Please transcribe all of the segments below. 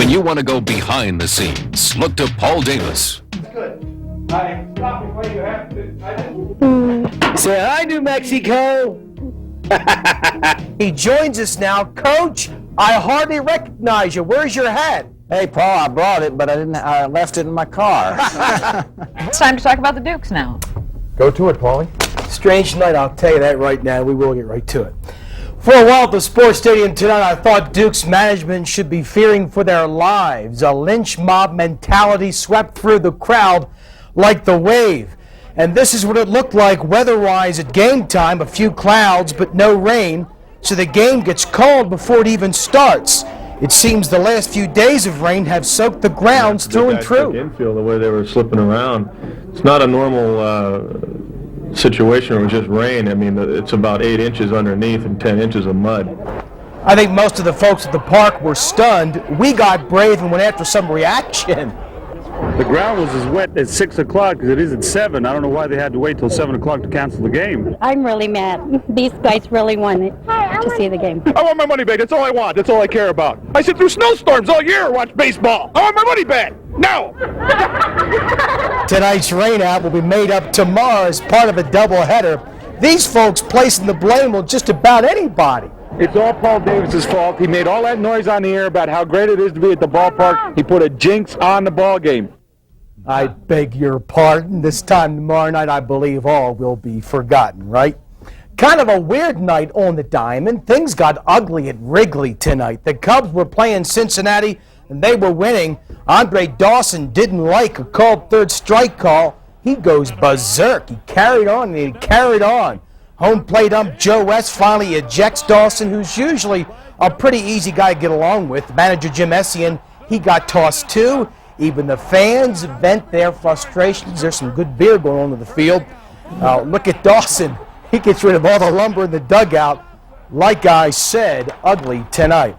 When you want to go behind the scenes, look to Paul Davis. Good. I stop before you have to. Say hi, New Mexico. He joins us now. Coach, I hardly recognize you. Where's your hat? Hey, Paul, I brought it, but I left it in my car. It's time to talk about the Dukes now. Go to it, Paulie. Strange night, I'll tell you that right now. We will get right to it. For a while at the sports stadium tonight, I thought Duke's management should be fearing for their lives. A lynch mob mentality swept through the crowd like the wave. And this is what it looked like weather-wise at game time. A few clouds, but no rain. So the game gets called before it even starts. It seems the last few days of rain have soaked the grounds through and through. Infield, the way they were slipping around. It's not a normal situation where it was just rain. I mean, it's about 8 inches underneath and 10 inches of mud. I think most of the folks at the park were stunned. We got brave and went after some reaction. The ground was as wet as 6 o'clock as it is at 7. I don't know why they had to wait till 7 o'clock to cancel the game. I'm really mad. These guys really wanted to see the game. I want my money back. That's all I want. That's all I care about. I sit through snowstorms all year and watch baseball. I want my money back. Now! Tonight's rainout will be made up tomorrow as part of a doubleheader. These folks placing the blame on just about anybody. It's all Paul Davis's fault. He made all that noise on the air about how great it is to be at the ballpark. He put a jinx on the ball game. I beg your pardon. This time tomorrow night, I believe all will be forgotten, right? Kind of a weird night on the diamond. Things got ugly at Wrigley tonight. The Cubs were playing Cincinnati, and they were winning. Andre Dawson didn't like a called third strike call. He goes berserk. He carried on, and he carried on. Home plate ump Joe West finally ejects Dawson, who's usually a pretty easy guy to get along with. Manager Jim Essien, he got tossed too. Even the fans vent their frustrations. There's some good beer going on in the field. Look at Dawson. He gets rid of all the lumber in the dugout. Like I said, ugly tonight.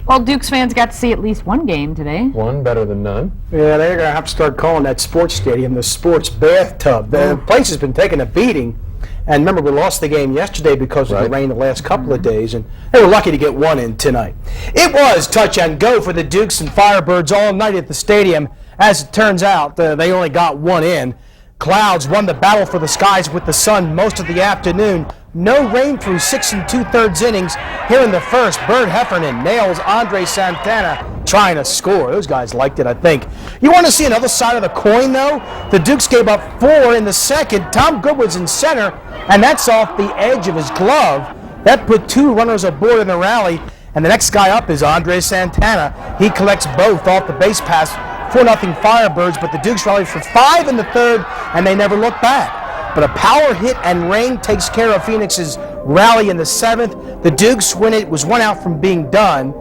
Well, Dukes fans got to see at least one game today. One better than none. Yeah, they're going to have to start calling that sports stadium the sports bathtub. The place has been taking a beating. And remember, we lost the game yesterday because of the rain the last couple of days, and they were lucky to get one in tonight. It was touch and go for the Dukes and Firebirds all night at the stadium. As it turns out, they only got one in. Clouds won the battle for the skies with the sun most of the afternoon. No rain through 6 2/3 innings. Here in the first, Bert Heffernan nails Andre Santana trying to score. Those guys liked it, I think. You want to see another side of the coin, though? The Dukes gave up 4 in the second. Tom Goodwin's in center, and that's off the edge of his glove. That put 2 runners aboard in the rally, and the next guy up is Andre Santana. He collects both off the base pass. 4-0 Firebirds, but the Dukes rallied for 5 in the third, and they never looked back. But a power hit and rain takes care of Phoenix's rally in the 7th. The Dukes, when it was 1 out from being done,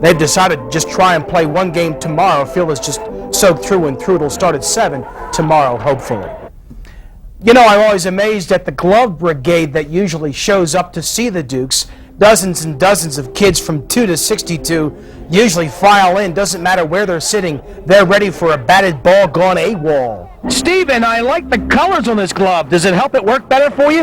they've decided to just try and play one game tomorrow. Field is just soaked through and through. It'll start at 7 tomorrow, hopefully. You know, I'm always amazed at the glove brigade that usually shows up to see the Dukes. Dozens and dozens of kids from 2 to 62 usually file in. Doesn't matter where they're sitting. They're ready for a batted ball gone AWOL. Steven, I like the colors on this glove. Does it help it work better for you?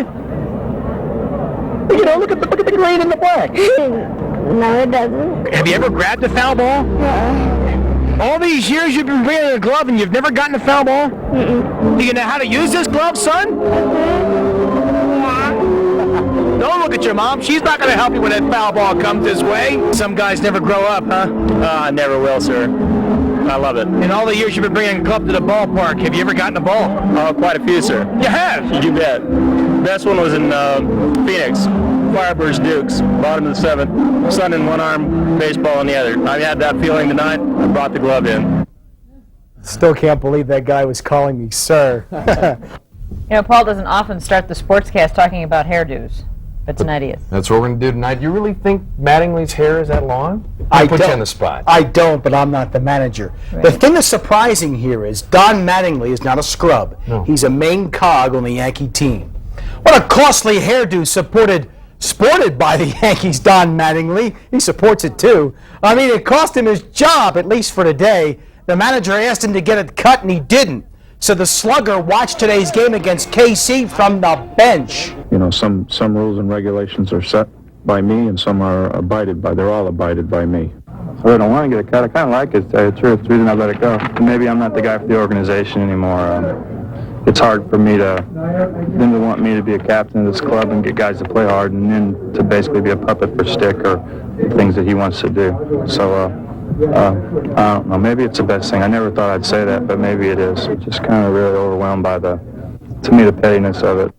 You know, look at the green and the black. No, it doesn't. Have you ever grabbed a foul ball? No. All these years you've been wearing a glove and you've never gotten a foul ball? Do you know how to use this glove, son? Don't look at your mom. She's not going to help you when that foul ball comes this way. Some guys never grow up, huh? I never will, sir. I love it. In all the years you've been bringing a club to the ballpark, have you ever gotten a ball? Oh, quite a few, sir. You have? You bet. Best one was in Phoenix. Firebirds Dukes, bottom of the 7th. Sun in one arm, baseball in the other. I had that feeling tonight. I brought the glove in. Still can't believe that guy was calling me sir. You know, Paul doesn't often start the sportscast talking about hairdos, but tonight he is. That's what we're going to do tonight. You really think Mattingly's hair is that long? I put don't. you on the spot. I don't, but I'm not the manager. Right. The thing that's surprising here is Don Mattingly is not a scrub. No. He's a main cog on the Yankee team. What a costly hairdo sported by the Yankees, Don Mattingly. He supports it too. I mean, it cost him his job, at least for today. The manager asked him to get it cut, and he didn't. So the slugger watched today's game against KC from the bench. You know, some rules and regulations are set by me, and some are abided by. They're all abided by me. I really don't want to get a cut. I kind of like it, to tell you the truth. The reason I let it go. Maybe I'm not the guy for the organization anymore. It's hard for me them to want me to be a captain of this club and get guys to play hard, and then to basically be a puppet for Stick or the things that he wants to do. So, I don't know. Maybe it's the best thing. I never thought I'd say that, but maybe it is. Just kind of really overwhelmed by the pettiness of it.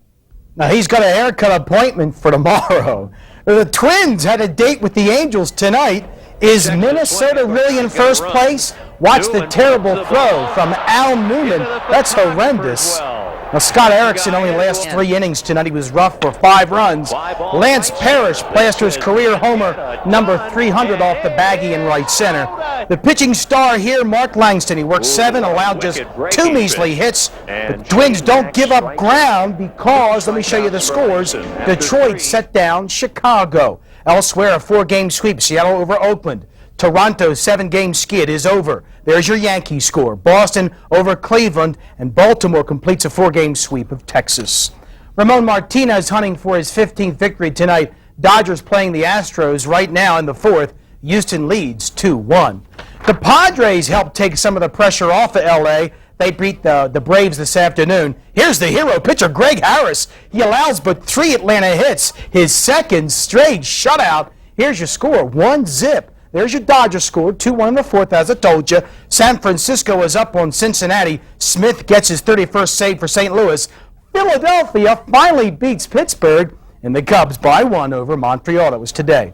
Now, he's got a haircut appointment for tomorrow. The Twins had a date with the Angels tonight. Is Minnesota really in first place? Watch the terrible throw from Al Newman. That's horrendous. Now, Scott Erickson only last 3 innings tonight. He was rough for 5 runs. Lance Parrish plasters career homer number 300 off the baggie in right center. The pitching star here, Mark Langston. He worked 7, allowed just 2 measly hits. The Twins don't give up ground because, let me show you the scores, Detroit set down Chicago. Elsewhere, a 4-game sweep, Seattle over Oakland. Toronto 7-game skid is over. There's your Yankees score. Boston over Cleveland, and Baltimore completes a 4-game sweep of Texas. Ramon Martinez hunting for his 15th victory tonight. Dodgers playing the Astros right now in the 4th. Houston leads 2-1. The Padres helped take some of the pressure off of L.A. They beat the Braves this afternoon. Here's the hero pitcher, Greg Harris. He allows but 3 Atlanta hits, his 2nd straight shutout. Here's your score, 1-0. There's your Dodgers score, 2-1 in the 4th, as I told you. San Francisco is up on Cincinnati. Smith gets his 31st save for St. Louis. Philadelphia finally beats Pittsburgh, and the Cubs by 1 over Montreal. That was today.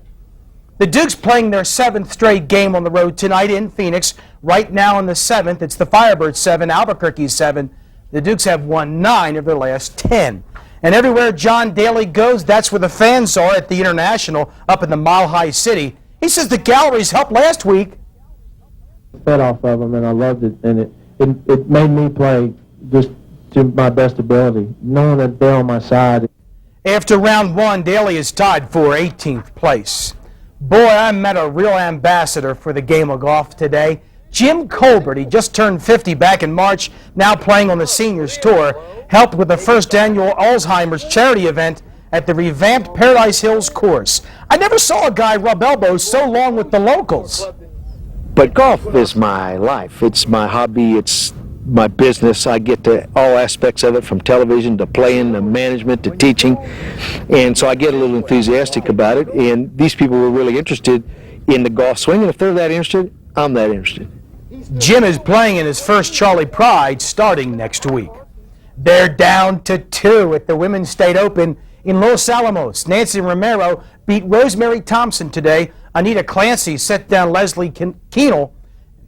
The Dukes playing their 7th straight game on the road tonight in Phoenix. Right now in the 7th, it's the Firebirds 7, Albuquerque 7. The Dukes have won 9 of their last 10. And everywhere John Daly goes, that's where the fans are at the International up in the Mile High City. He says the galleries helped last week. Fed off of them, and I loved it, and it made me play just to my best ability, knowing that they're on my side. After round 1, Daly is tied for 18th place. Boy, I met a real ambassador for the game of golf today. Jim Colbert, he just turned 50 back in March, now playing on the Seniors Tour, helped with the first annual Alzheimer's charity event at the revamped Paradise Hills course. I never saw a guy rub elbows so long with the locals. But golf is my life. It's my hobby. It's my business. I get to all aspects of it, from television to playing to management to teaching. And so I get a little enthusiastic about it. And these people were really interested in the golf swing. And if they're that interested, I'm that interested. Jim is playing in his first Charlie Pride starting next week. They're down to 2 at the Women's State Open in Los Alamos. Nancy Romero beat Rosemary Thompson today. Anita Clancy set down Leslie Keenel.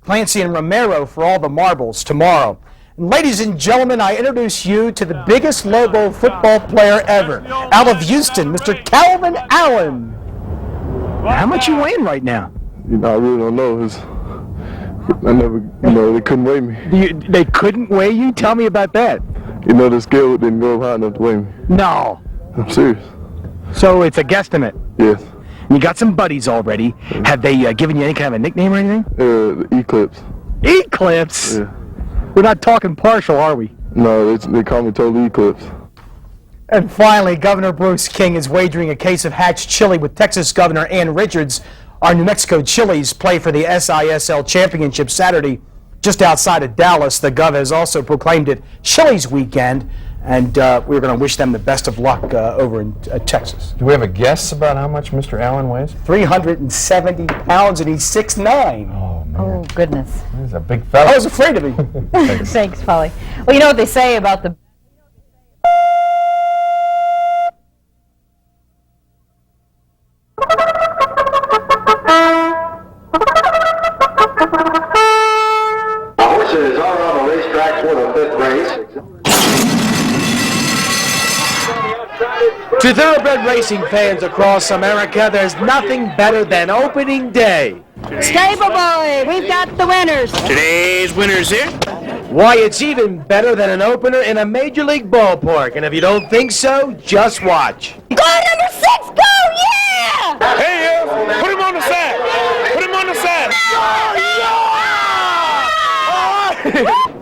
Clancy and Romero for all the marbles tomorrow. And ladies and gentlemen, I introduce you to the biggest Lobo football player ever, out of Houston, Mr. Calvin Allen. How much you weighing right now? I really don't know. I never, they couldn't weigh me. They couldn't weigh you? Tell me about that. The scale didn't go high enough to weigh me. No. I'm serious. So it's a guesstimate? Yes. You got some buddies already. Have they given you any kind of a nickname or anything? Eclipse. Eclipse? Yeah. We're not talking partial, are we? No, they call me Total Eclipse. And finally, Governor Bruce King is wagering a case of Hatch chili with Texas Governor Ann Richards. Our New Mexico Chili's play for the SISL Championship Saturday just outside of Dallas. The Gov has also proclaimed it Chili's weekend, and we're going to wish them the best of luck over in Texas. Do we have a guess about how much Mr. Allen weighs? 370 pounds, and he's 6'9". Oh, man. Oh, goodness. He's a big fella. I was afraid of him. Thanks, Polly. Well, you know what they say about the... Horses are on the racetrack for the 5th race. To thoroughbred racing fans across America, there's nothing better than opening day. Stable boy, we've got the winners. Today's winner's here. Why, it's even better than an opener in a major league ballpark. And if you don't think so, just watch. Go number 6, go, yeah! Hey, put him on the side. Put him on the side.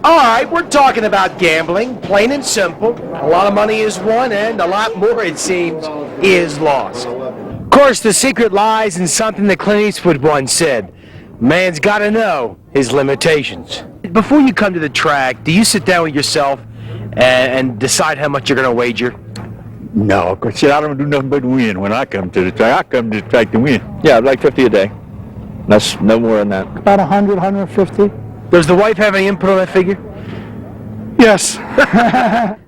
All right, we're talking about gambling, plain and simple. A lot of money is won, and a lot more, it seems, is lost. Of course, the secret lies in something that Clint Eastwood once said. Man's got to know his limitations. Before you come to the track, do you sit down with yourself and decide how much you're going to wager? No, because I don't do nothing but win when I come to the track. I come to the track to win. Yeah, like 50 a day. That's no more than that. About 100, 150. Does the wife have any input on that figure? Yes.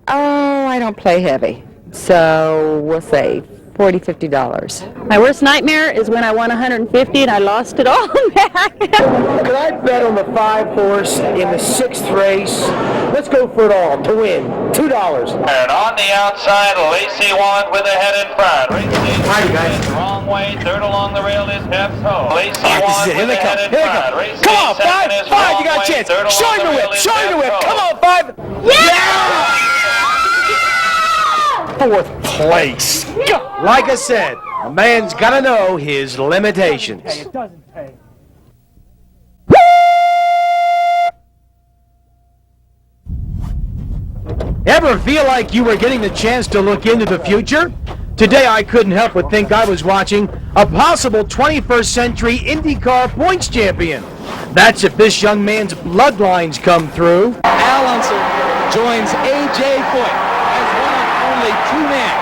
Oh, I don't play heavy. So we'll say $40, $50. My worst nightmare is when I won 150 and I lost it all back. Could I bet on the 5-horse in the 6th race? Let's go for it all to win $2. And on the outside, Lacey won with a head in front. Hi, you guys. Wrong way, third along the rail is Pepso. Lacey All right, this won is it. Here with they a come. head in Here they front. come. Racing Come on, second 5. is 5, you wrong got a way, chance. third Show along him the whip. rail is Show him the whip. Pepso. Come on, 5. Yeah! 4th place. Like I said, a man's got to know his limitations. It doesn't pay. Ever feel like you were getting the chance to look into the future? Today I couldn't help but think I was watching a possible 21st century IndyCar points champion. That's if this young man's bloodlines come through. Al Unser joins A.J. Foyt as one of only 2 men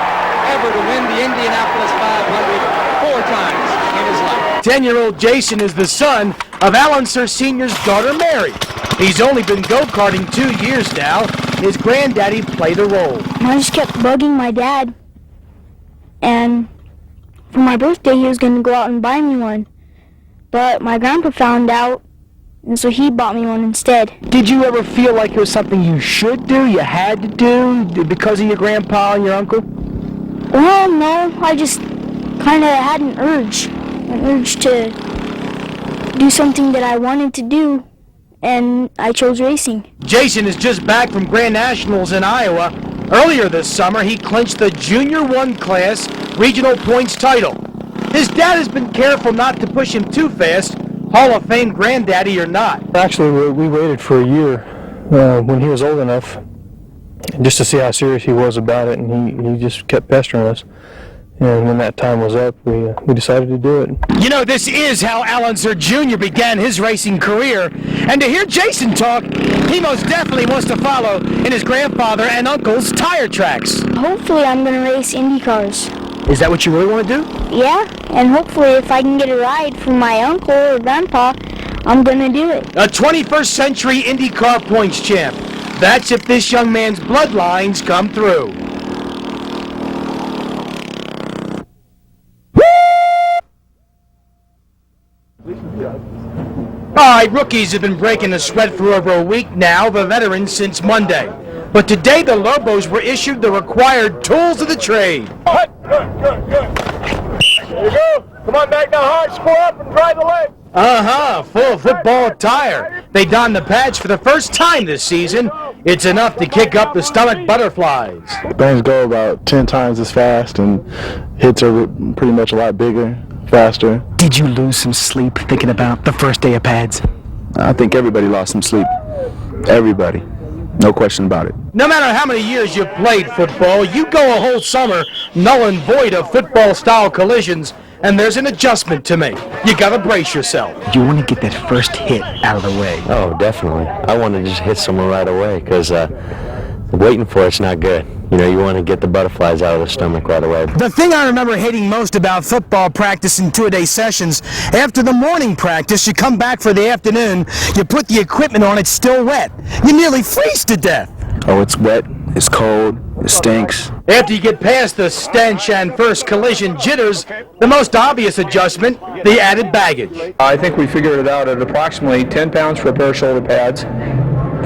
ever to win the Indianapolis 500 4 times in his life. 10-year-old Jason is the son of Al Unser Sr.'s daughter Mary. He's only been go-karting 2 years now. His granddaddy played a role. I just kept bugging my dad, and for my birthday he was going to go out and buy me one. But my grandpa found out, and so he bought me one instead. Did you ever feel like it was something you should do, you had to do, because of your grandpa and your uncle? Well, no, I just kind of had an urge to do something that I wanted to do, and I chose racing. Jason is just back from Grand Nationals in Iowa. Earlier this summer, he clinched the Junior 1 class regional points title. His dad has been careful not to push him too fast, Hall of Fame granddaddy or not. Actually, we waited for a year when he was old enough just to see how serious he was about it, and he just kept pestering us. And when that time was up, we decided to do it. You know, this is how Al Unser Jr. began his racing career. And to hear Jason talk, he most definitely wants to follow in his grandfather and uncle's tire tracks. Hopefully I'm going to race Indy cars. Is that what you really want to do? Yeah, and hopefully if I can get a ride from my uncle or grandpa, I'm going to do it. A 21st century IndyCar points champ. That's if this young man's bloodlines come through. All right, rookies have been breaking a sweat for over a week now, the veterans since Monday. But today the Lobos were issued the required tools of the trade. Good. There you go. Come on back down hard, square up and try the leg. Full football attire. They donned the pads for the first time this season. It's enough to kick up the stomach butterflies. Bangs go about 10 times as fast, and hits are pretty much a lot bigger, faster. Did you lose some sleep thinking about the first day of pads? I think everybody lost some sleep. Everybody. No question about it. No matter how many years you've played football, you go a whole summer null and void of football-style collisions, and there's an adjustment to make. You gotta brace yourself. You want to get that first hit out of the way. Oh, definitely. I want to just hit someone right away, because waiting for it's not good. You know, you want to get the butterflies out of the stomach right away. The thing I remember hating most about football practice and two-a-day sessions, after the morning practice, you come back for the afternoon, you put the equipment on, it's still wet. You nearly freeze to death. Oh, it's wet, it's cold, it stinks. After you get past the stench and first collision jitters, the most obvious adjustment, the added baggage. I think we figured it out at approximately 10 pounds for a pair of shoulder pads,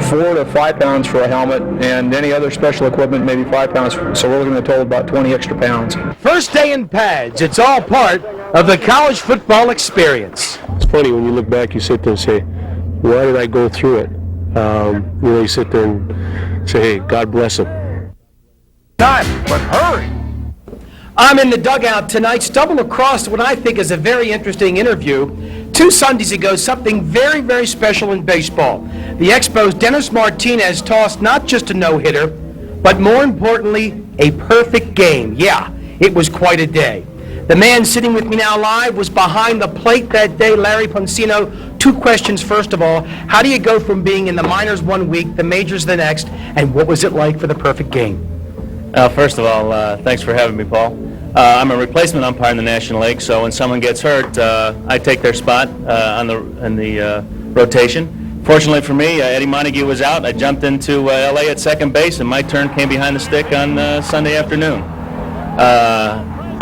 4 to 5 pounds for a helmet, and any other special equipment, maybe 5 pounds. So we're looking at a total of about 20 extra pounds. First day in pads, it's all part of the college football experience. It's funny when you look back, you sit there and say, why did I go through it? You sit there and say, hey, God bless him. Time, but hurry. I'm in the dugout tonight, stumbled across what I think is a very interesting interview. 2 Sundays ago, something very, very special in baseball. The Expos' Dennis Martinez tossed not just a no-hitter, but more importantly, a perfect game. Yeah, it was quite a day. The man sitting with me now live was behind the plate that day, Larry Poncino. 2 questions, first of all. How do you go from being in the minors one week, the majors the next, and what was it like for the perfect game? First of all, thanks for having me, Paul. I'm a replacement umpire in the National League, so when someone gets hurt, I take their spot in the rotation. Fortunately for me, Eddie Montague was out. I jumped into L.A. at second base, and my turn came behind the stick on Sunday afternoon.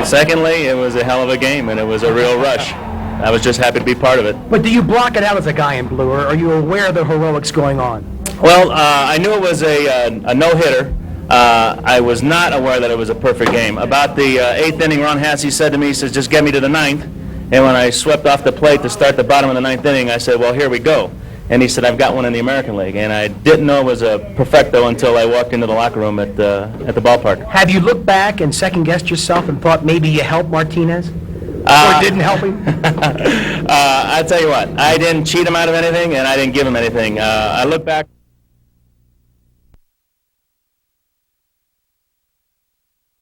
Secondly, it was a hell of a game, and it was a real rush. I was just happy to be part of it. But do you block it out as a guy in blue, or are you aware of the heroics going on? Well, I knew it was a no-hitter. I was not aware that it was a perfect game. About the 8th inning, Ron Hasse said to me, he says, just get me to the 9th. And when I swept off the plate to start the bottom of the 9th inning, I said, well, here we go. And he said, I've got one in the American League. And I didn't know it was a perfecto until I walked into the locker room at the ballpark. Have you looked back and second-guessed yourself and thought maybe you helped Martinez? Or didn't help him? I tell you what, I didn't cheat him out of anything, and I didn't give him anything. I look back.